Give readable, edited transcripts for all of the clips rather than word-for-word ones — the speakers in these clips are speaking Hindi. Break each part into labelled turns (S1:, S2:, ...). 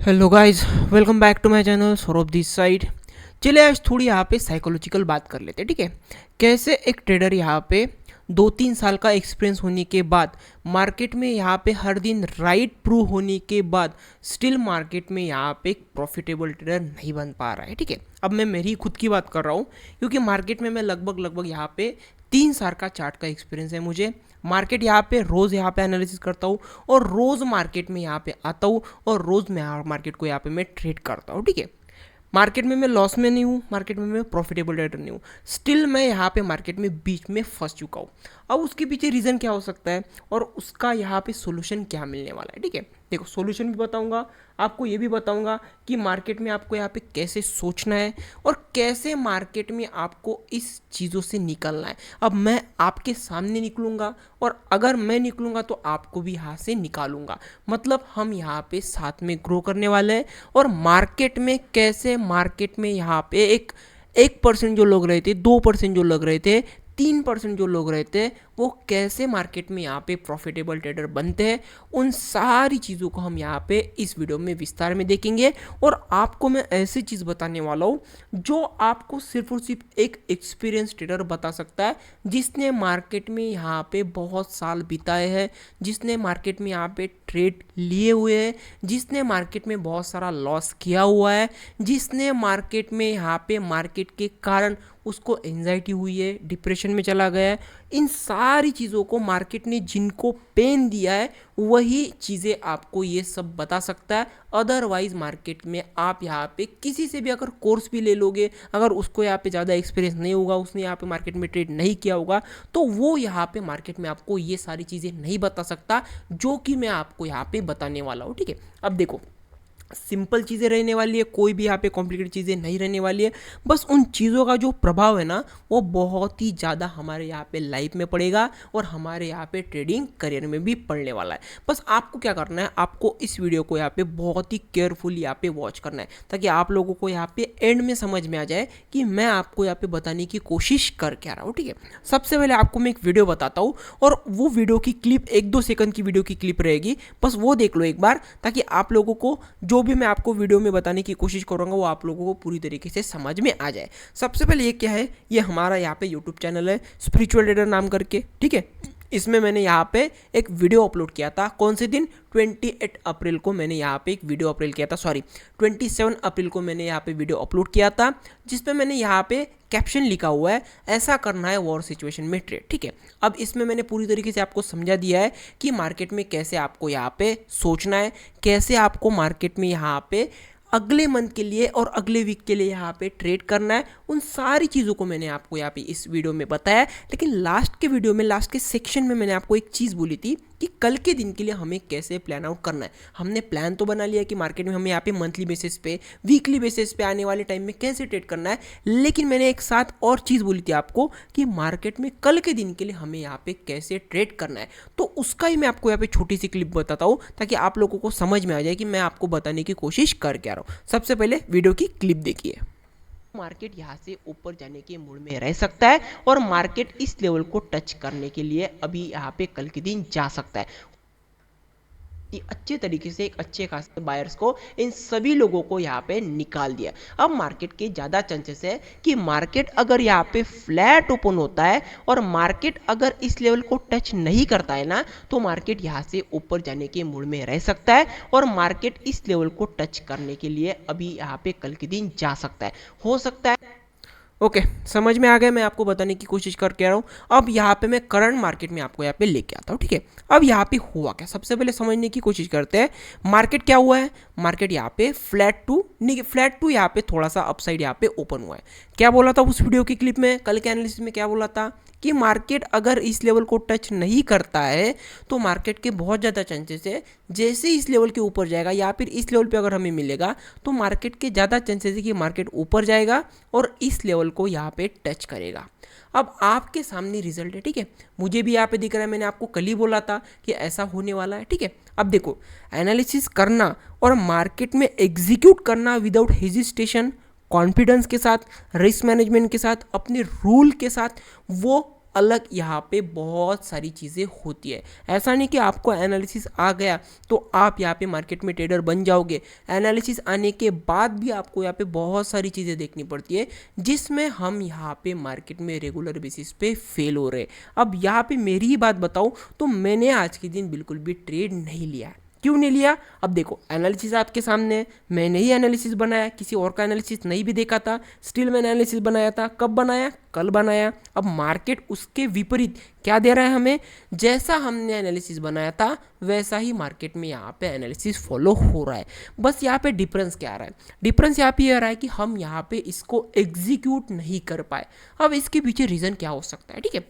S1: Hello guys, welcome back to my channel Saurabh this side. चलिए आज थोड़ी यहाँ पे साइकोलॉजिकल बात कर लेते हैं, ठीक है। कैसे एक ट्रेडर यहाँ पे 2-3 साल का एक्सपीरियंस होने के बाद मार्केट में यहाँ पे हर दिन राइट प्रूव होने के बाद स्टिल मार्केट में यहाँ पे एक प्रॉफिटेबल ट्रेडर नहीं बन पा रहा है, ठीक है। अब मैं मेरी खुद की बात कर रहा हूँ क्योंकि मार्केट में मैं लगभग यहाँ पे 3 साल का चार्ट का एक्सपीरियंस है मुझे। मार्केट यहाँ पे रोज़ यहाँ पे एनालिसिस करता हूँ और रोज़ मार्केट में यहाँ पे आता हूँ और रोज़ मैं मार्केट को यहाँ पे मैं ट्रेड करता हूँ, ठीक है। मार्केट में मैं लॉस में नहीं हूँ, मार्केट में मैं प्रॉफिटेबल ट्रेडर नहीं हूँ। स्टिल मैं यहाँ पे मार्केट में बीच में फंस चुका हूँ। अब उसके पीछे रीज़न क्या हो सकता है और उसका यहाँ पे सोल्यूशन क्या मिलने वाला है, ठीक है। देखो, सोल्यूशन भी बताऊंगा, आपको ये भी बताऊंगा कि मार्केट में आपको यहाँ पे कैसे सोचना है और कैसे मार्केट में आपको इस चीज़ों से निकलना है। अब मैं आपके सामने निकलूंगा और अगर मैं निकलूंगा तो आपको भी यहाँ से निकालूंगा। मतलब हम यहाँ पे साथ में ग्रो करने वाले हैं और मार्केट में कैसे मार्केट में यहाँ पे 1% जो लोग रहे थे, 2% जो लोग रहे थे, 3% जो लोग रहते हैं, वो कैसे मार्केट में यहाँ पे प्रॉफिटेबल ट्रेडर बनते हैं, उन सारी चीज़ों को हम यहाँ पे इस वीडियो में विस्तार में देखेंगे। और आपको मैं ऐसी चीज़ बताने वाला हूँ जो आपको सिर्फ और सिर्फ एक एक्सपीरियंस ट्रेडर बता सकता है, जिसने मार्केट में यहाँ पे बहुत साल बिताए हैं, जिसने मार्केट में यहाँ पे ट्रेड लिए हुए हैं, जिसने मार्केट में बहुत सारा लॉस किया हुआ है, जिसने मार्केट में यहाँ पे मार्केट के कारण उसको एंजाइटी हुई है, डिप्रेशन में चला गया है। इन सारी चीज़ों को मार्केट ने जिनको पेन दिया है वही चीज़ें आपको ये सब बता सकता है। अदरवाइज मार्केट में आप यहाँ पे किसी से भी अगर कोर्स भी ले लोगे, अगर उसको यहाँ पे ज़्यादा एक्सपीरियंस नहीं होगा, उसने यहाँ पे मार्केट में ट्रेड नहीं किया होगा, तो वो यहाँ पे मार्केट में आपको ये सारी चीज़ें नहीं बता सकता जो कि मैं आपको यहाँ पे बताने वाला हूँ, ठीक है। अब देखो, सिंपल चीज़ें रहने वाली है, कोई भी यहाँ पे कॉम्प्लिकेटेड चीज़ें नहीं रहने वाली है। बस उन चीज़ों का जो प्रभाव है ना, वो बहुत ही ज़्यादा हमारे यहाँ पे लाइफ में पड़ेगा और हमारे यहाँ पे ट्रेडिंग करियर में भी पड़ने वाला है। बस आपको क्या करना है, आपको इस वीडियो को यहाँ पे बहुत ही केयरफुली यहाँ पे वॉच करना है ताकि आप लोगों को यहाँ पे एंड में समझ में आ जाए कि मैं आपको यहाँ पे बताने की कोशिश कर क्या रहा हूँ, ठीक है। सबसे पहले आपको मैं एक वीडियो बताता हूँ और वो वीडियो की क्लिप 1-2 सेकंड की वीडियो की क्लिप रहेगी, बस वो देख लो एक बार ताकि आप लोगों को जो भी मैं आपको वीडियो में बताने की कोशिश करूंगा वो आप लोगों को पूरी तरीके से समझ में आ जाए। सबसे पहले ये क्या है, ये हमारा यहाँ पे यूट्यूब चैनल है स्पिरिचुअल ट्रेडर नाम करके, ठीक है। इसमें मैंने यहाँ पे एक वीडियो अपलोड किया था, कौन से दिन, 28 अप्रैल को मैंने यहाँ पे एक वीडियो अपलोड किया था, सॉरी 27 अप्रैल को मैंने यहाँ पे वीडियो अपलोड किया था, जिसमें मैंने यहाँ पे कैप्शन लिखा हुआ है, ऐसा करना है वॉर सिचुएशन में ट्रेड, ठीक है। अब इसमें मैंने पूरी तरीके से आपको समझा दिया है कि मार्केट में कैसे आपको यहाँ पे सोचना है, कैसे आपको मार्केट में यहाँ पे अगले मंथ के लिए और अगले वीक के लिए यहाँ पे ट्रेड करना है। उन सारी चीज़ों को मैंने आपको यहाँ पे इस वीडियो में बताया। लेकिन लास्ट के वीडियो में, लास्ट के सेक्शन में मैंने आपको एक चीज़ बोली थी कि कल के दिन के लिए हमें कैसे प्लान आउट करना है। हमने प्लान तो बना लिया कि मार्केट में हमें यहाँ पे मंथली बेसिस पे, वीकली बेसिस पे आने वाले टाइम में कैसे ट्रेड करना है, लेकिन मैंने एक साथ और चीज़ बोली थी आपको कि मार्केट में कल के दिन के लिए हमें यहाँ पे कैसे ट्रेड करना है। तो उसका ही मैं आपको यहाँ पे छोटी सी क्लिप बताता हूँ ताकि आप लोगों को समझ में आ जाए कि मैं आपको बताने की कोशिश कर क्या रहा हूँ। सबसे पहले वीडियो की क्लिप देखिए। मार्केट यहाँ से ऊपर जाने के मूड में रह सकता है और मार्केट इस लेवल को टच करने के लिए अभी यहाँ पे कल के दिन जा सकता है। अच्छे तरीके से एक अच्छे खासे बायर्स को, इन सभी लोगों को यहाँ पे निकाल दिया। अब मार्केट के ज़्यादा चांसेस है कि मार्केट अगर यहाँ पे फ्लैट ओपन होता है और मार्केट अगर इस लेवल को टच नहीं करता है ना, तो मार्केट यहाँ से ऊपर जाने के मूड में रह सकता है और मार्केट इस लेवल को टच करने के लिए अभी यहाँ पे कल के दिन जा सकता है, हो सकता है। ओके, समझ में आ गया, मैं आपको बताने की कोशिश करके रहा हूँ। अब यहाँ पे मैं करंट मार्केट में आपको यहाँ पे लेके आता हूँ, ठीक है। अब यहाँ पे हुआ क्या, सबसे पहले समझने की कोशिश करते हैं। मार्केट क्या हुआ है, मार्केट यहाँ पे फ्लैट टू यहाँ पे थोड़ा सा अपसाइड यहाँ पे ओपन हुआ है। क्या बोला था उस वीडियो की क्लिप में, कल के एनालिसिस में क्या बोला था कि मार्केट अगर इस लेवल को टच नहीं करता है तो मार्केट के बहुत ज़्यादा चांसेस है जैसे इस लेवल के ऊपर जाएगा या फिर इस लेवल पे अगर हमें मिलेगा तो मार्केट के ज़्यादा चांसेस है कि मार्केट ऊपर जाएगा और इस लेवल को यहाँ पे टच करेगा। अब आपके सामने रिजल्ट है, ठीक है। मुझे भी यहाँ पे दिख रहा है, मैंने आपको कल ही बोला था कि ऐसा होने वाला है, ठीक है। अब देखो, एनालिसिस करना और मार्केट में एग्जीक्यूट करना विदाउट हेजिटेशन, कॉन्फिडेंस के साथ, रिस्क मैनेजमेंट के साथ, अपने रूल के साथ, वो अलग यहाँ पे बहुत सारी चीज़ें होती है। ऐसा नहीं कि आपको एनालिसिस आ गया तो आप यहाँ पे मार्केट में ट्रेडर बन जाओगे। एनालिसिस आने के बाद भी आपको यहाँ पे बहुत सारी चीज़ें देखनी पड़ती है जिसमें हम यहाँ पे मार्केट में रेगुलर बेसिस पे फेल हो रहे हैं। अब यहाँ पे मेरी ही बात बताऊँ तो मैंने आज के दिन बिल्कुल भी ट्रेड नहीं लिया है। क्यों नहीं लिया? अब देखो, एनालिसिस आपके सामने है, मैंने ही एनालिसिस बनाया, किसी और का एनालिसिस नहीं भी देखा था, स्टिल मैंने एनालिसिस बनाया था। कब बनाया? कल बनाया। अब मार्केट उसके विपरीत क्या दे रहा है हमें? जैसा हमने एनालिसिस बनाया था वैसा ही मार्केट में यहाँ पे एनालिसिस फॉलो हो रहा है। बस यहाँ पे डिफरेंस क्या आ रहा है? डिफरेंस यहाँ पे ये आ रहा है कि हम यहाँ पे इसको एग्जीक्यूट नहीं कर पाए। अब इसके पीछे रीज़न क्या हो सकता है? ठीक है,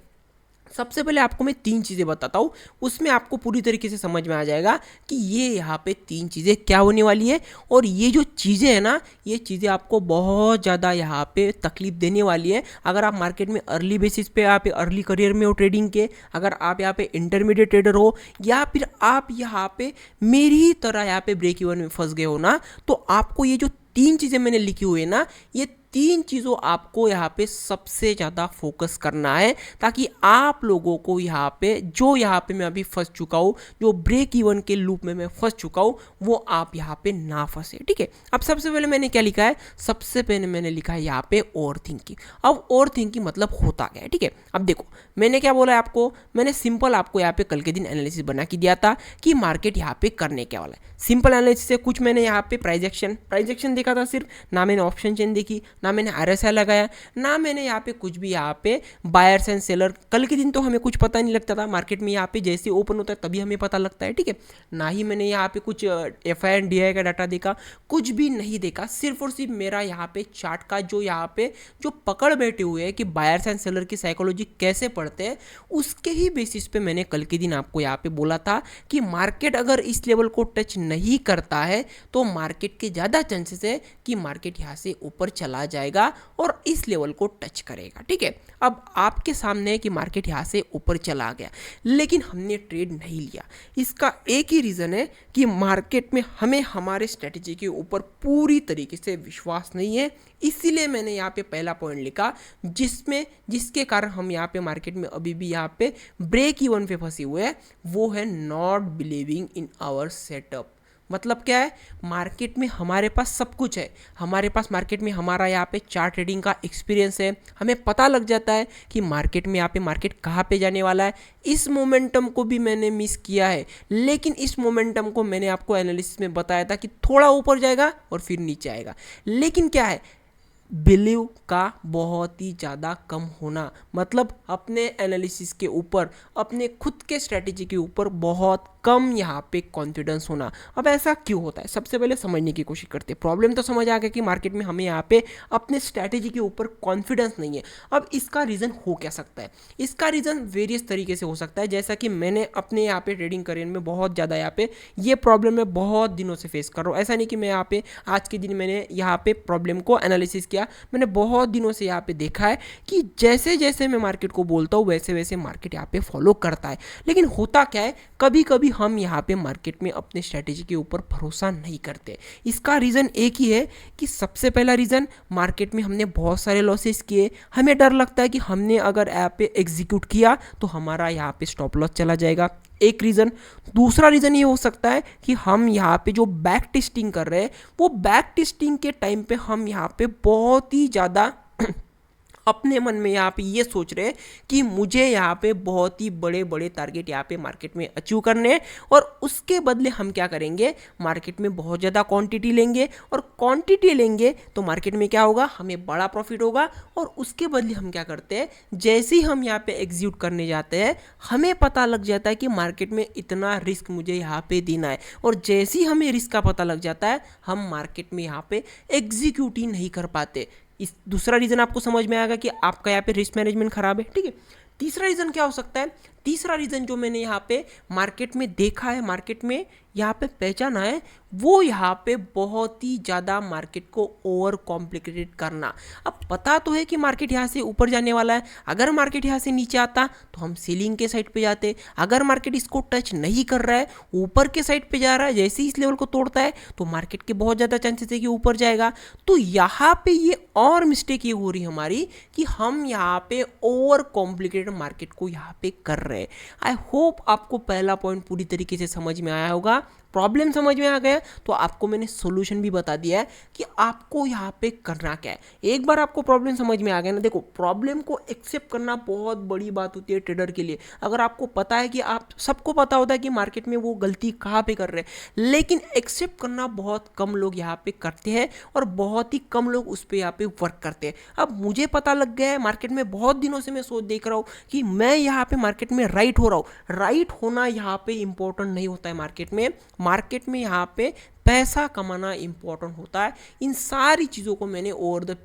S1: सबसे पहले आपको मैं 3 चीज़ें बताता हूँ, उसमें आपको पूरी तरीके से समझ में आ जाएगा कि ये यहाँ पे 3 चीज़ें क्या होने वाली है। और ये जो चीज़ें हैं ना, ये चीज़ें आपको बहुत ज़्यादा यहाँ पे तकलीफ देने वाली है अगर आप मार्केट में अर्ली बेसिस पे, यहाँ पे अर्ली करियर में हो ट्रेडिंग के, अगर आप यहाँ पे इंटरमीडिएट ट्रेडर हो, या फिर आप यहाँ पे मेरी ही तरह यहाँ पे ब्रेक इवन में फंस गए हो ना, तो आपको ये जो 3 चीज़ें मैंने लिखी हुई है ना, ये 3 चीज़ों आपको यहाँ पे सबसे ज़्यादा फोकस करना है ताकि आप लोगों को यहाँ पे, जो यहाँ पे मैं अभी फंस चुका हूँ, जो ब्रेक इवन के लूप में मैं फंस चुका हूँ, वो आप यहाँ पे ना फंसे। ठीक है, अब सबसे पहले मैंने क्या लिखा है? सबसे पहले मैंने लिखा है यहाँ पे ओवर थिंकिंग। अब ओवर थिंकिंग मतलब होता क्या है? ठीक है, अब देखो मैंने क्या बोला है आपको, मैंने सिंपल आपको यहाँ पे कल के दिन एनालिसिस बना के दिया था कि मार्केट यहाँ पे करने क्या वाला है। सिंपल एनालिसिस से कुछ मैंने यहाँ पे प्राइस एक्शन देखा था सिर्फ, ना मैंने ऑप्शन चेन देखी, ना मैंने RSI लगाया, ना मैंने यहाँ पे कुछ भी यहाँ पे बायर्स एंड सेलर। कल के दिन तो हमें कुछ पता नहीं लगता था, मार्केट में यहाँ पे जैसे ओपन होता है तभी हमें पता लगता है। ठीक है, ना ही मैंने यहाँ पे कुछ FI एंड DI का डाटा देखा, कुछ भी नहीं देखा। सिर्फ और सिर्फ मेरा यहाँ पे चार्ट का जो यहाँ पे जो पकड़ बैठे हुए हैं कि बायर्स एंड सेलर की साइकोलॉजी कैसे पढ़ते हैं, उसके ही बेसिस पे मैंने कल के दिन आपको यहाँ पे बोला था कि मार्केट अगर इस लेवल को टच नहीं करता है तो मार्केट के ज़्यादा चांसेस है कि मार्केट यहाँ से ऊपर चला जाएगा और इस लेवल को टच करेगा। ठीक है, अब आपके सामने है कि मार्केट यहाँ से ऊपर चला गया, लेकिन हमने ट्रेड नहीं लिया। इसका एक ही रीज़न है कि मार्केट में हमें हमारे स्ट्रेटेजी के ऊपर पूरी तरीके से विश्वास नहीं है। इसीलिए मैंने यहाँ पे पहला पॉइंट लिखा जिसके कारण हम यहाँ पे मार्केट में अभी भी यहाँ पे ब्रेक इवन पे फंसे हुए हैं, वो है not believing in our setup. मतलब क्या है? मार्केट में हमारे पास सब कुछ है, हमारे पास मार्केट में हमारा यहाँ पे चार्ट ट्रेडिंग का एक्सपीरियंस है, हमें पता लग जाता है कि मार्केट में यहाँ पे मार्केट कहाँ पे जाने वाला है। इस मोमेंटम को भी मैंने मिस किया है, लेकिन इस मोमेंटम को मैंने आपको एनालिसिस में बताया था कि थोड़ा ऊपर जाएगा और फिर नीचे आएगा। लेकिन क्या है? बिलीव का बहुत ही ज़्यादा कम होना, मतलब अपने एनालिसिस के ऊपर, अपने खुद के स्ट्रेटेजी के ऊपर बहुत कम यहाँ पे कॉन्फिडेंस होना। अब ऐसा क्यों होता है? सबसे पहले समझने की कोशिश करते हैं। प्रॉब्लम तो समझ आ गया कि मार्केट में हमें यहाँ पे अपने स्ट्रेटेजी के ऊपर कॉन्फिडेंस नहीं है। अब इसका रीज़न हो क्या सकता है? इसका रीज़न वेरियस तरीके से हो सकता है, जैसा कि मैंने अपने यहाँ पे ट्रेडिंग करियर में बहुत ज़्यादा यहाँ पे ये प्रॉब्लम मैं बहुत दिनों से फेस कर रहा हूँ। ऐसा नहीं कि मैं यहाँ पे आज के दिन मैंने यहाँ पे प्रॉब्लम को एनालिसिस किया, मैंने बहुत दिनों से यहाँ पे देखा है कि जैसे जैसे मैं मार्केट को बोलता हूँ वैसे वैसे मार्केट यहाँ पे फॉलो करता है। लेकिन होता क्या है, कभी कभी हम यहाँ पे मार्केट में अपने स्ट्रेटेजी के ऊपर भरोसा नहीं करते। इसका रीज़न एक ही है कि सबसे पहला रीज़न, मार्केट में हमने बहुत सारे लॉसेस किए, हमें डर लगता है कि हमने अगर ऐप पे एग्जीक्यूट किया तो हमारा यहाँ पे स्टॉप लॉस चला जाएगा। एक रीज़न। दूसरा रीज़न ये हो सकता है कि हम यहाँ पे जो बैक टेस्टिंग कर रहे हैं, वो बैक टेस्टिंग के टाइम पे हम यहाँ पे बहुत ही ज़्यादा अपने मन में यहाँ पे ये सोच रहे हैं कि मुझे यहाँ पे बहुत ही बड़े बड़े टारगेट यहाँ पे मार्केट में अचीव करने हैं, और उसके बदले हम क्या करेंगे, मार्केट में बहुत ज़्यादा क्वांटिटी लेंगे, और क्वांटिटी लेंगे तो मार्केट में क्या होगा, हमें बड़ा प्रॉफिट होगा। और उसके बदले हम क्या करते हैं, जैसे ही हम यहाँ पे एग्जीक्यूट करने जाते हैं हमें पता लग जाता है कि मार्केट में इतना रिस्क मुझे यहाँ पे देना है, और जैसे ही हमें रिस्क का पता लग जाता है हम मार्केट में यहाँ पे एग्जीक्यूट ही नहीं कर पाते। इस दूसरा रीज़न आपको समझ में आएगा कि आपका यहाँ पे रिस्क मैनेजमेंट खराब है। ठीक है, तीसरा रीज़न क्या हो सकता है? तीसरा रीज़न जो मैंने यहाँ पे मार्केट में देखा है, मार्केट में यहाँ पे पहचाना है, वो यहाँ पे बहुत ही ज़्यादा मार्केट को ओवर कॉम्प्लिकेटेड करना। अब पता तो है कि मार्केट यहाँ से ऊपर जाने वाला है, अगर मार्केट यहाँ से नीचे आता तो हम सेलिंग के साइड पे जाते, अगर मार्केट इसको टच नहीं कर रहा है, ऊपर के साइड पे जा रहा है, जैसे ही इस लेवल को तोड़ता है तो मार्केट के बहुत ज़्यादा चांसेस है कि ऊपर जाएगा। तो यहाँ पे ये और मिस्टेक ये हो रही है हमारी कि हम यहाँ पे ओवर कॉम्प्लिकेटेड मार्केट को यहाँ पे कर रहे हैं। आई होप आपको पहला पॉइंट पूरी तरीके से समझ में आया होगा, प्रॉब्लम समझ में आ गया, तो आपको मैंने सोल्यूशन भी बता दिया है कि आपको यहाँ पे करना क्या है। एक बार आपको प्रॉब्लम समझ में आ गया ना, देखो प्रॉब्लम को एक्सेप्ट करना बहुत बड़ी बात होती है ट्रेडर के लिए। अगर आपको पता है कि आप सबको पता होता है कि मार्केट में वो गलती कहाँ पे कर रहे हैं, लेकिन एक्सेप्ट करना बहुत कम लोग यहाँ पे करते हैं और बहुत ही कम लोग उस पर यहाँ पे वर्क करते हैं। अब मुझे पता लग गया है, मार्केट में बहुत दिनों से मैं सोच देख रहा हूँ कि मैं यहाँ पे मार्केट में राइट हो रहा हूँ। राइट होना यहाँ पे इंपॉर्टेंट नहीं होता है मार्केट में यहाँ पे पैसा कमाना इंपॉर्टेंट होता है। इन सारी चीज़ों को मैंने over the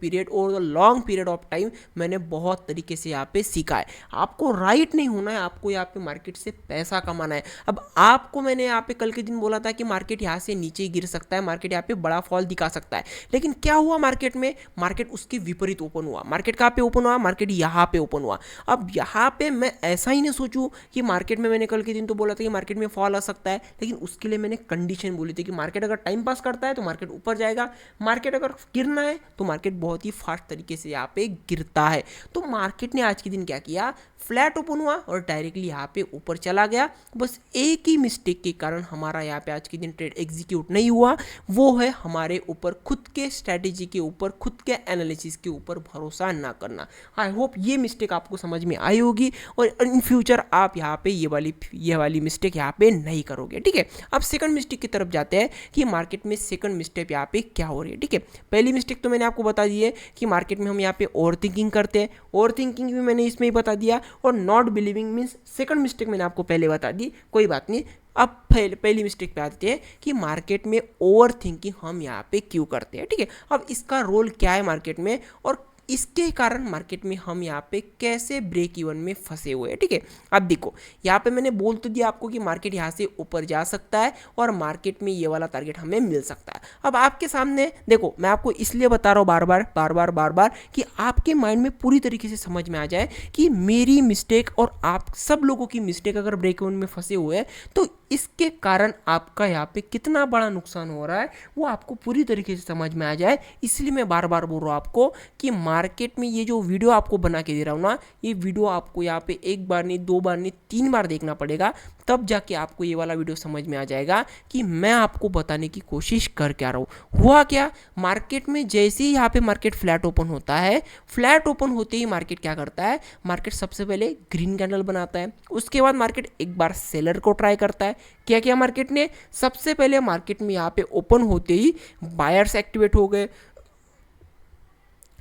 S1: long period of time मैंने बहुत तरीके से यहाँ पे सीखा है। आपको राइट नहीं होना है, आपको यहाँ पे मार्केट से पैसा कमाना है। अब आपको मैंने यहाँ पे कल के दिन बोला था कि मार्केट यहाँ से नीचे गिर सकता है, मार्केट यहाँ पे बड़ा फॉल दिखा सकता है, लेकिन क्या हुआ मार्केट में, मार्केट उसके विपरीत ओपन हुआ। मार्केट कहाँ पे ओपन हुआ, मार्केट यहाँ पे ओपन हुआ। अब यहाँ पे मैं ऐसा ही नहीं सोचूं कि मार्केट में, मैंने कल के दिन तो बोला था कि मार्केट में फॉल आ सकता है, लेकिन उसके लिए मैंने कंडीशन बोली थी कि मार्केट अगर टाइम पास करता है तो मार्केट ऊपर जाएगा, मार्केट अगर गिरना है तो मार्केट बहुत ही फास्ट तरीके से यहाँ पे गिरता है। तो मार्केट ने आज के दिन क्या किया, फ्लैट ओपन हुआ और डायरेक्टली यहाँ पे ऊपर चला गया। बस एक ही मिस्टेक के कारण हमारा यहाँ पे आज के दिन ट्रेड एग्जीक्यूट नहीं हुआ, वो है हमारे ऊपर खुद के स्ट्रैटेजी के ऊपर, खुद के एनालिसिस के ऊपर भरोसा ना करना। आई होप ये मिस्टेक आपको समझ में आई होगी और इन फ्यूचर आप यहाँ पे ये वाली मिस्टेक यहाँ पे नहीं करोगे। ठीक है, अब सेकंड मिस्टेक की तरफ जाते हैं कि मार्केट में सेकंड मिस्टेक यहाँ पे क्या हो रही है। ठीक है, पहली मिस्टेक तो मैंने आपको बता दी है कि मार्केट में हम यहाँ पे ओवर थिंकिंग करते हैं, ओवर थिंकिंग भी मैंने इसमें ही बता दिया, और not believing means second mistake मैंने आपको पहले बता दी, कोई बात नहीं। अब पहली मिस्टेक पे आते हैं कि मार्केट में ओवर थिंकिंग हम यहाँ पे क्यों करते हैं। ठीक है, अब इसका रोल क्या है मार्केट में और इसके कारण मार्केट में हम यहाँ पे कैसे ब्रेक इवन में फंसे हुए हैं। ठीक है, अब देखो यहाँ पे मैंने बोल तो दिया आपको कि मार्केट यहाँ से ऊपर जा सकता है और मार्केट में ये वाला टारगेट हमें मिल सकता है। अब आपके सामने देखो, मैं आपको इसलिए बता रहा हूँ बार बार कि आपके माइंड में पूरी तरीके से समझ में आ जाए कि मेरी मिस्टेक और आप सब लोगों की मिस्टेक अगर ब्रेक इवन में फंसे हुए हैं तो इसके कारण आपका यहाँ पे कितना बड़ा नुकसान हो रहा है वो आपको पूरी तरीके से समझ में आ जाए। इसलिए मैं बार बार बोल रहा हूँ आपको कि मार्केट में ये जो वीडियो आपको बना के दे रहा हूँ ना, ये वीडियो आपको यहाँ पे एक बार नहीं, दो बार नहीं, 3 बार देखना पड़ेगा, तब जाके आपको ये वाला वीडियो समझ में आ जाएगा कि मैं आपको बताने की कोशिश कर क्या रहा हूँ। हुआ क्या, मार्केट में जैसे ही यहाँ पे मार्केट फ्लैट ओपन होता है, फ्लैट ओपन होते ही मार्केट क्या करता है, मार्केट सबसे पहले ग्रीन कैंडल बनाता है, उसके बाद मार्केट एक बार सेलर को ट्राई करता है। क्या किया मार्केट ने, सबसे पहले मार्केट में यहाँ पे ओपन होते ही बायर्स एक्टिवेट हो गए।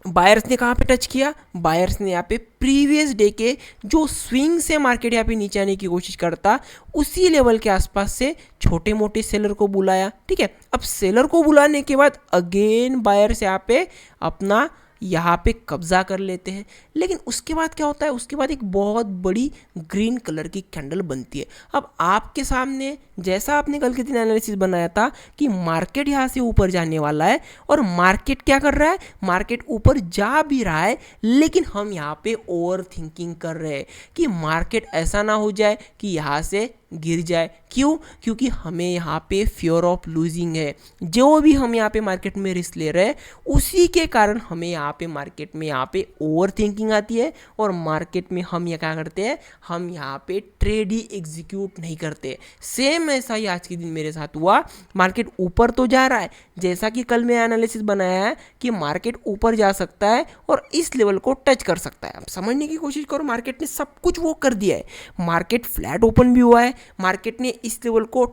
S1: बायर्स ने कहाँ पे टच किया, बायर्स ने यहाँ पे प्रीवियस डे के जो स्विंग से मार्केट यहाँ पे नीचे आने की कोशिश करता, उसी लेवल के आसपास से छोटे मोटे सेलर को बुलाया। ठीक है, अब सेलर को बुलाने के बाद अगेन बायर्स यहाँ पे अपना यहाँ पे कब्जा कर लेते हैं, लेकिन उसके बाद क्या होता है, उसके बाद एक बहुत बड़ी ग्रीन कलर की कैंडल बनती है। अब आपके सामने जैसा आपने कल के दिन एनालिसिस बनाया था कि मार्केट यहाँ से ऊपर जाने वाला है और मार्केट क्या कर रहा है, मार्केट ऊपर जा भी रहा है, लेकिन हम यहाँ पे ओवर थिंकिंग कर रहे हैं कि मार्केट ऐसा ना हो जाए कि यहाँ से गिर जाए। क्यों, क्योंकि हमें यहाँ पे फियर ऑफ लूजिंग है, जो भी हम यहाँ पे मार्केट में रिस्क ले रहे हैं उसी के कारण हमें यहाँ पे मार्केट में यहाँ पे ओवर थिंकिंग आती है और मार्केट में हम ये क्या करते हैं, हम यहाँ पे ट्रेड ही एग्जीक्यूट नहीं करते। सेम ऐसा ही आज के दिन मेरे साथ हुआ, मार्केट ऊपर तो जा रहा है, जैसा कि कल मैं एनालिसिस बनाया है कि मार्केट ऊपर जा सकता है और इस लेवल को टच कर सकता है। अब समझने की कोशिश करो, मार्केट ने सब कुछ वो कर दिया है, मार्केट फ्लैट ओपन भी हुआ है, मार्केट ने इस लेवल को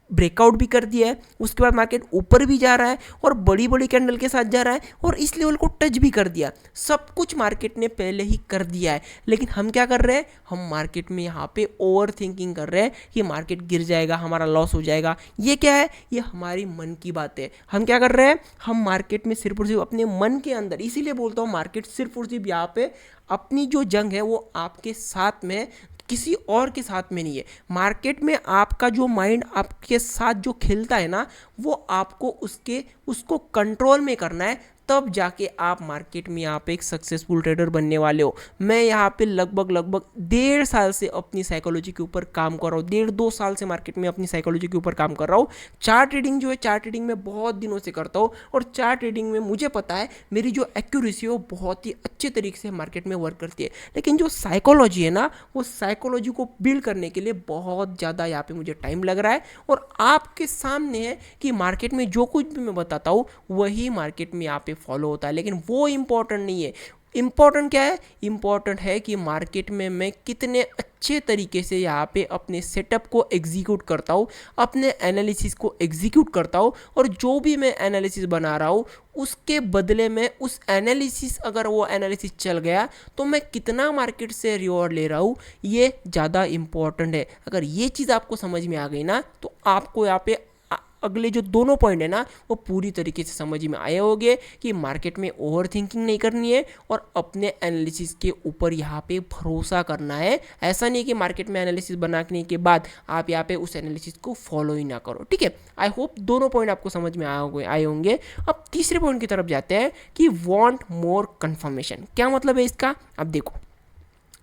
S1: ब्रेकआउट भी कर दिया है, उसके बाद मार्केट ऊपर भी जा रहा है और बड़ी बड़ी कैंडल के साथ जा रहा है और इस लेवल को टच भी कर दिया। सब कुछ मार्केट ने पहले ही कर दिया है, लेकिन हम क्या कर रहे हैं, हम मार्केट में यहाँ पे ओवर थिंकिंग कर रहे हैं कि मार्केट गिर जाएगा, हमारा लॉस हो जाएगा। ये क्या है, ये हमारी मन की बात है। हम क्या कर रहे हैं, हम मार्केट में सिर्फ और सिर्फ अपने मन के अंदर, इसीलिए बोलता हूँ मार्केट सिर्फ और सिर्फ यहाँ पे अपनी जो जंग है वो आपके साथ में किसी और के साथ में नहीं है। मार्केट में आपका जो माइंड आपके साथ जो खेलता है ना, वो आपको उसको कंट्रोल में करना है, तब जाके आप मार्केट में यहाँ पे एक सक्सेसफुल ट्रेडर बनने वाले हो। मैं यहाँ पे लगभग 1.5 साल से अपनी साइकोलॉजी के ऊपर काम कर रहा हूँ, 1.5-2 साल से मार्केट में अपनी साइकोलॉजी के ऊपर काम कर रहा हूँ। चार्ट ट्रेडिंग जो है, चार्ट ट्रेडिंग में बहुत दिनों से करता हूँ, और चार्ट ट्रेडिंग में मुझे पता है मेरी जो एक्यूरेसी है वो बहुत ही अच्छे तरीके से मार्केट में वर्क करती है। लेकिन जो साइकोलॉजी है ना, वो साइकोलॉजी को बिल्ड करने के लिए बहुत ज़्यादा यहाँ पे मुझे टाइम लग रहा है, और आपके सामने है कि मार्केट में जो कुछ भी मैं बताता हूँ वही मार्केट में यहाँ पे फॉलो होता है। लेकिन वो इंपॉर्टेंट नहीं है। इंपॉर्टेंट क्या है? इंपॉर्टेंट है कि मार्केट में मैं कितने अच्छे तरीके से यहाँ पे अपने सेटअप को एग्जीक्यूट करता हूँ, अपने एनालिसिस को एग्जीक्यूट करता हूँ, और जो भी मैं एनालिसिस बना रहा हूँ उसके बदले में उस एनालिसिस, अगर वो एनालिसिस चल गया तो मैं कितना मार्केट से रिवॉर्ड ले रहा हूँ, ये ज़्यादा इंपॉर्टेंट है। अगर ये चीज़ आपको समझ में आ गई ना, तो आपको यहाँ पे अगले जो दोनों पॉइंट है ना, वो पूरी तरीके से समझ में आए होंगे कि मार्केट में ओवर थिंकिंग नहीं करनी है और अपने एनालिसिस के ऊपर यहाँ पे भरोसा करना है। ऐसा नहीं कि मार्केट में एनालिसिस बनाने के बाद आप यहाँ पे उस एनालिसिस को फॉलो ही ना करो। ठीक है, आई होप दोनों पॉइंट आपको समझ में आए होंगे। अब तीसरे पॉइंट की तरफ जाते हैं कि वॉन्ट मोर कन्फर्मेशन। क्या मतलब है इसका? अब देखो,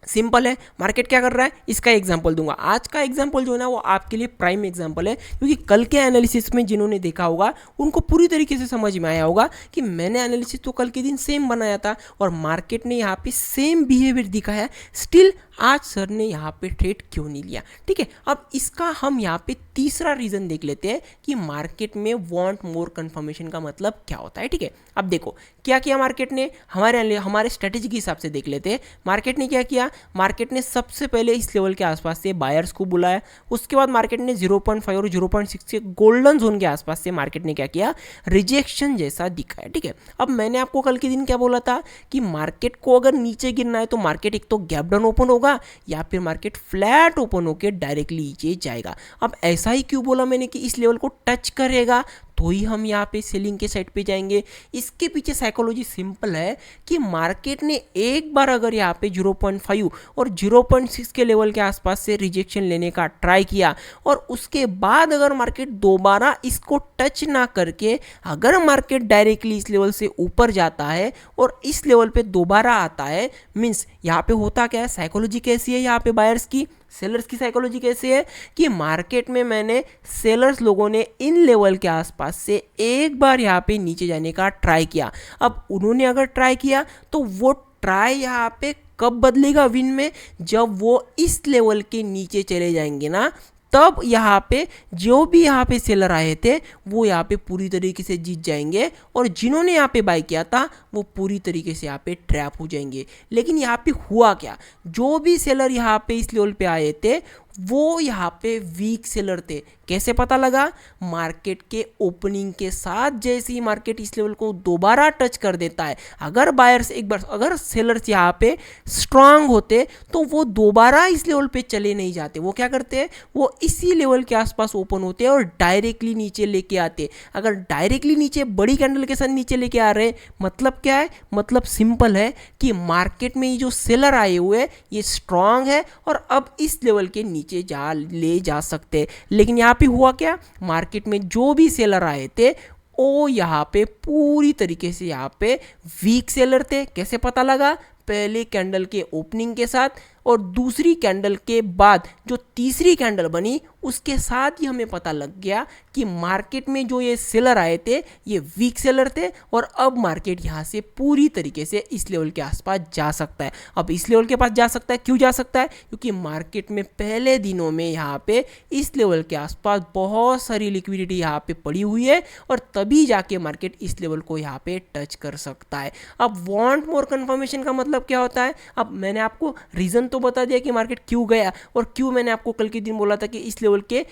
S1: सिंपल है, मार्केट क्या कर रहा है, इसका एग्जांपल दूंगा। आज का एग्जांपल जो है ना, वो आपके लिए प्राइम एग्जांपल है, क्योंकि कल के एनालिसिस में जिन्होंने देखा होगा उनको पूरी तरीके से समझ में आया होगा कि मैंने एनालिसिस तो कल के दिन सेम बनाया था और मार्केट ने यहाँ पे सेम बिहेवियर दिखाया, स्टिल आज सर ने यहाँ पे ट्रेड क्यों नहीं लिया। ठीक है, अब इसका हम यहाँ पे तीसरा रीजन देख लेते हैं कि मार्केट में वांट मोर कंफर्मेशन का मतलब क्या होता है। ठीक है, अब देखो क्या किया मार्केट ने, हमारे स्ट्रेटेजी के हिसाब से देख लेते हैं। मार्केट ने क्या किया, मार्केट ने सबसे पहले इस लेवल के आसपास से बायर्स को बुलाया, उसके बाद मार्केट ने 0.5 और 0.6 के गोल्डन जोन के आसपास से मार्केट ने क्या किया, रिजेक्शन जैसा दिखाया। ठीक है, अब मैंने आपको कल के दिन क्या बोला था कि मार्केट को अगर नीचे गिरना है तो मार्केट एक तो गैप डाउन ओपन होगा या फिर मार्केट फ्लैट ओपन होकर डायरेक्टली नीचे जाएगा। अब ऐसा ही क्यों बोला मैंने कि इस लेवल को टच करेगा तो ही हम यहाँ पे सेलिंग के साइड पे जाएंगे। इसके पीछे साइकोलॉजी सिंपल है कि मार्केट ने एक बार अगर यहाँ पे 0.5 और 0.6 के लेवल के आसपास से रिजेक्शन लेने का ट्राई किया और उसके बाद अगर मार्केट दोबारा इसको टच ना करके अगर मार्केट डायरेक्टली इस लेवल से ऊपर जाता है और इस लेवल पे दोबारा आता है, मीन्स यहाँ पे होता क्या है, साइकोलॉजी कैसी है यहाँ पे बायर्स की, सेलर्स की साइकोलॉजी कैसी है कि मार्केट में मैंने सेलर्स लोगों ने इन लेवल के आसपास से एक बार यहाँ पे नीचे जाने का ट्राई किया। अब उन्होंने अगर ट्राई किया तो वो ट्राई यहाँ पे कब बदलेगा विन में, जब वो इस लेवल के नीचे चले जाएंगे ना, तब यहाँ पे जो भी यहाँ पे सेलर आए थे वो यहाँ पे पूरी तरीके से जीत जाएंगे और जिन्होंने यहाँ पे बाय किया था वो पूरी तरीके से यहाँ पे ट्रैप हो जाएंगे। लेकिन यहाँ पे हुआ क्या, जो भी सेलर यहाँ पे इस लेवल पे आए थे वो यहाँ पे वीक सेलर थे। कैसे पता लगा, मार्केट के ओपनिंग के साथ जैसे ही मार्केट इस लेवल को दोबारा टच कर देता है, अगर बायर्स एक बार, अगर सेलर्स यहाँ पे स्ट्रांग होते तो वो दोबारा इस लेवल पे चले नहीं जाते, वो क्या करते हैं, वो इसी लेवल के आसपास ओपन होते हैं और डायरेक्टली नीचे लेके आते। अगर डायरेक्टली नीचे बड़ी कैंडल के साथ नीचे लेके आ रहे हैं, मतलब क्या है, मतलब सिंपल है कि मार्केट में ये जो सेलर आए हुए हैं ये स्ट्रांग है और अब इस लेवल के नीचे ले जा सकते हैं। लेकिन यहाँ पे हुआ क्या, मार्केट में जो भी सेलर आए थे वो यहाँ पे पूरी तरीके से यहाँ पे वीक सेलर थे। कैसे पता लगा, पहले कैंडल के ओपनिंग के साथ और दूसरी कैंडल के बाद जो तीसरी कैंडल बनी उसके साथ ही हमें पता लग गया कि मार्केट में जो ये सेलर आए थे ये वीक सेलर थे और अब मार्केट यहाँ से पूरी तरीके से इस लेवल के आसपास जा सकता है। अब इस लेवल के पास जा सकता है, क्यों जा सकता है, क्योंकि मार्केट में पहले दिनों में यहाँ पे इस लेवल के आसपास बहुत सारी लिक्विडिटी यहाँ पे पड़ी हुई है और तभी जाके मार्केट इस लेवल को यहाँ पे टच कर सकता है। अब वांट मोर कंफर्मेशन का मतलब क्या होता है, अब मैंने आपको रीजन तो बता दिया कि मार्केट क्यों गया और क्यों मैंने आपको कल के दिन बोला था कि इस लेवल के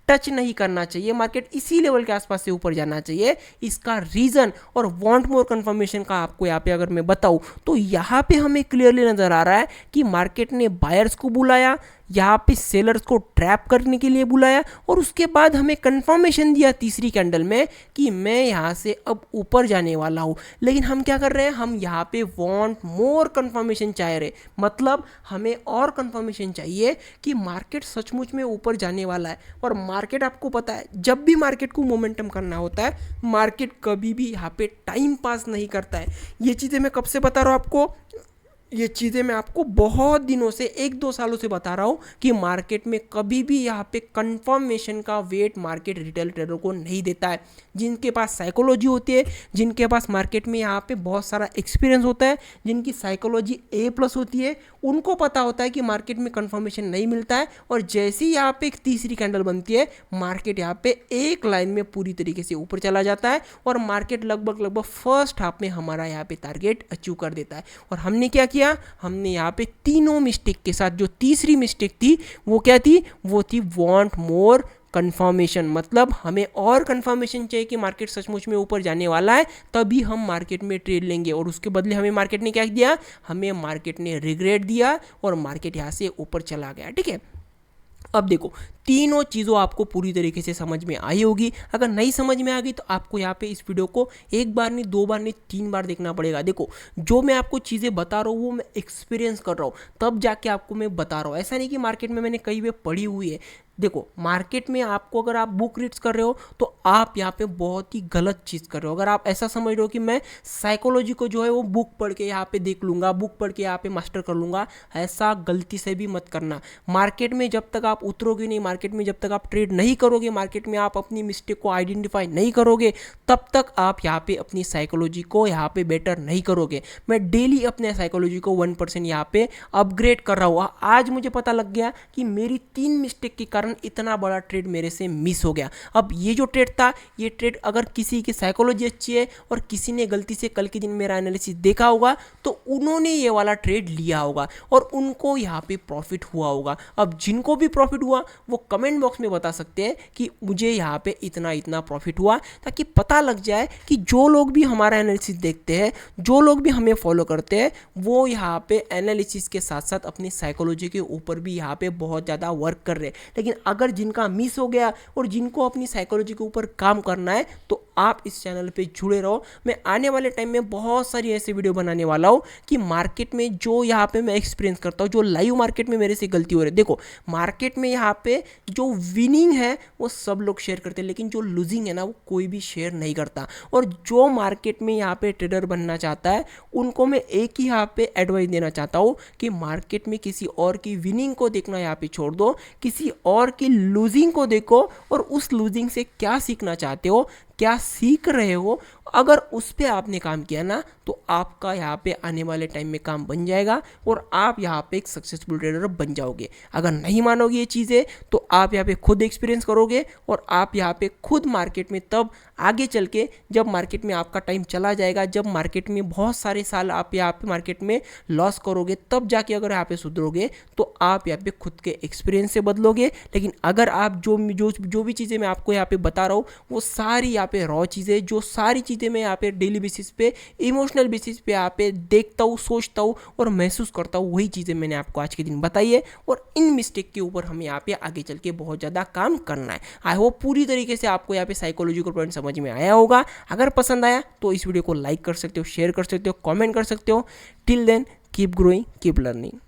S1: टच नहीं करना चाहिए, मार्केट इसी लेवल के आसपास से ऊपर जाना चाहिए। इसका रीजन और वांट मोर कंफर्मेशन का आपको यहाँ पे अगर मैं बताऊँ तो यहाँ पे हमें क्लियरली नजर आ रहा है कि मार्केट ने बायर्स को बुलाया, यहाँ पे सेलर्स को ट्रैप करने के लिए बुलाया और उसके बाद हमें कंफर्मेशन दिया तीसरी कैंडल में कि मैं यहाँ से अब ऊपर जाने वाला हूँ। लेकिन हम क्या कर रहे हैं, हम यहाँ पे वांट मोर कंफर्मेशन चाह रहे, मतलब हमें और कंफर्मेशन चाहिए कि मार्केट सचमुच में ऊपर जाने वाला है। और मार्केट, आपको पता है, जब भी मार्केट को मोमेंटम करना होता है, मार्केट कभी भी यहाँ पे टाइम पास नहीं करता है। ये चीज़ें मैं कब से बता रहा हूँ आपको, ये चीज़ें मैं आपको बहुत दिनों से, 1-2 सालों से बता रहा हूँ कि मार्केट में कभी भी यहाँ पे कंफर्मेशन का वेट मार्केट रिटेल ट्रेडर को नहीं देता है। जिनके पास साइकोलॉजी होती है, जिनके पास मार्केट में यहाँ पे बहुत सारा एक्सपीरियंस होता है, जिनकी साइकोलॉजी A+ होती है, उनको पता होता है कि मार्केट में कंफर्मेशन नहीं मिलता है। और जैसे ही यहाँ पे एक तीसरी कैंडल बनती है, मार्केट यहाँ पे एक लाइन में पूरी तरीके से ऊपर चला जाता है और मार्केट लगभग फर्स्ट हाफ में हमारा यहाँ पे टारगेट अचीव कर देता है। और हमने क्या किया, हमने यहाँ पे तीनों मिस्टेक के साथ, जो तीसरी मिस्टेक थी वो क्या थी, वो थी वांट मोर कंफर्मेशन, मतलब हमें और कंफर्मेशन चाहिए कि मार्केट सचमुच में ऊपर जाने वाला है, तभी हम मार्केट में ट्रेड लेंगे। और उसके बदले हमें मार्केट ने क्या दिया, हमें मार्केट ने रिग्रेट दिया और मार्केट यहाँ से ऊपर चला गया। ठीक है, अब देखो, तीनों चीज़ों आपको पूरी तरीके से समझ में आई होगी। अगर नहीं समझ में आ गई तो आपको यहाँ पे इस वीडियो को 1 बार नहीं, 2 बार नहीं, 3 बार देखना पड़ेगा। देखो, जो मैं आपको चीज़ें बता रहा हूँ वो मैं एक्सपीरियंस कर रहा हूँ, तब जाके आपको मैं बता रहा हूँ। ऐसा नहीं कि मार्केट में मैंने कई बार पढ़ी हुई है। देखो, मार्केट में आपको, अगर आप बुक रीड्स कर रहे हो तो आप यहाँ पे बहुत ही गलत चीज़ कर रहे हो। अगर आप ऐसा समझ रहे हो कि मैं साइकोलॉजी को जो है वो बुक पढ़ के यहाँ पे देख लूँगा, बुक पढ़ के यहाँ पे मास्टर कर लूँगा, ऐसा गलती से भी मत करना। मार्केट में जब तक आप उतरोगे नहीं, मार्केट में जब तक आप ट्रेड नहीं करोगे, मार्केट में आप अपनी मिस्टेक को आइडेंटिफाई नहीं करोगे, तब तक आप यहाँ पे अपनी साइकोलॉजी को यहाँ पे बेटर नहीं करोगे। मैं डेली अपने साइकोलॉजी को 1% यहाँ पे अपग्रेड कर रहा हूँ। आज मुझे पता लग गया कि मेरी 3 मिस्टेक के कारण इतना बड़ा ट्रेड मेरे से मिस हो गया। अब ये जो ट्रेड था, ये ट्रेड अगर किसी की साइकोलॉजी अच्छी है और किसी ने गलती से कल के दिन मेरा एनालिसिस देखा होगा तो उन्होंने ये वाला ट्रेड लिया होगा और उनको यहाँ पे प्रॉफिट हुआ होगा। अब जिनको भी प्रॉफिट हुआ वो कमेंट बॉक्स में बता सकते हैं कि मुझे यहाँ पे इतना इतना प्रॉफिट हुआ, ताकि पता लग जाए कि जो लोग भी हमारा एनालिसिस देखते हैं, जो लोग भी हमें फॉलो करते हैं, वो यहाँ पे एनालिसिस के साथ साथ अपनी साइकोलॉजी के ऊपर भी यहाँ पे बहुत ज़्यादा वर्क कर रहे हैं। लेकिन अगर जिनका मिस हो गया और जिनको अपनी साइकोलॉजी के ऊपर काम करना है, तो आप इस चैनल पे जुड़े रहो। मैं आने वाले टाइम में बहुत सारी ऐसे वीडियो बनाने वाला हूँ कि मार्केट में जो यहाँ पे मैं एक्सपीरियंस करता हूँ, जो लाइव मार्केट में मेरे से गलती हो रही है। देखो, मार्केट में यहाँ पे जो विनिंग है वो सब लोग शेयर करते हैं, लेकिन जो लूजिंग है ना, वो कोई भी शेयर नहीं करता। और जो मार्केट में यहाँ पे ट्रेडर बनना चाहता है, उनको मैं एक ही यहाँ पे एडवाइस देना चाहता हूँ कि मार्केट में किसी और की विनिंग को देखना यहाँ पे छोड़ दो, किसी और की लूजिंग को देखो और उस लूजिंग से क्या सीखना चाहते हो, क्या सीख रहे हो, अगर उस पर आपने काम किया ना, तो आपका यहाँ पे आने वाले टाइम में काम बन जाएगा और आप यहाँ पे एक सक्सेसफुल ट्रेडर बन जाओगे। अगर नहीं मानोगे ये चीज़ें, तो आप यहाँ पे खुद एक्सपीरियंस करोगे और आप यहाँ पे खुद मार्केट में तब आगे चल के, जब मार्केट में आपका टाइम चला जाएगा, जब मार्केट में बहुत सारे साल आप यहाँ पे मार्केट में लॉस करोगे, तब जाके अगर यहाँ पे सुधरोगे तो आप यहाँ पे खुद के एक्सपीरियंस से बदलोगे। लेकिन अगर आप जो भी चीज़ें मैं आपको यहाँ पे बता रहा हूँ, वो सारी यहाँ पे रॉ चीज़ें, जो सारी चीज़ें मैं यहाँ पे डेली बेसिस पे, इमोशनल बेसिस पे यहाँ पे देखता हूँ, सोचता हूँ और महसूस करता हूँ, वही चीज़ें मैंने आपको आज के दिन बताई है। और इन मिस्टेक के ऊपर हमें यहाँ पे आगे चल के बहुत ज़्यादा काम करना है। आई होप पूरी तरीके से आपको यहाँ पे साइकोलॉजिकल पॉइंट समझ में आया होगा। अगर पसंद आया तो इस वीडियो को लाइक कर सकते हो, शेयर कर सकते हो, कॉमेंट कर सकते हो। Till then, keep growing, keep learning.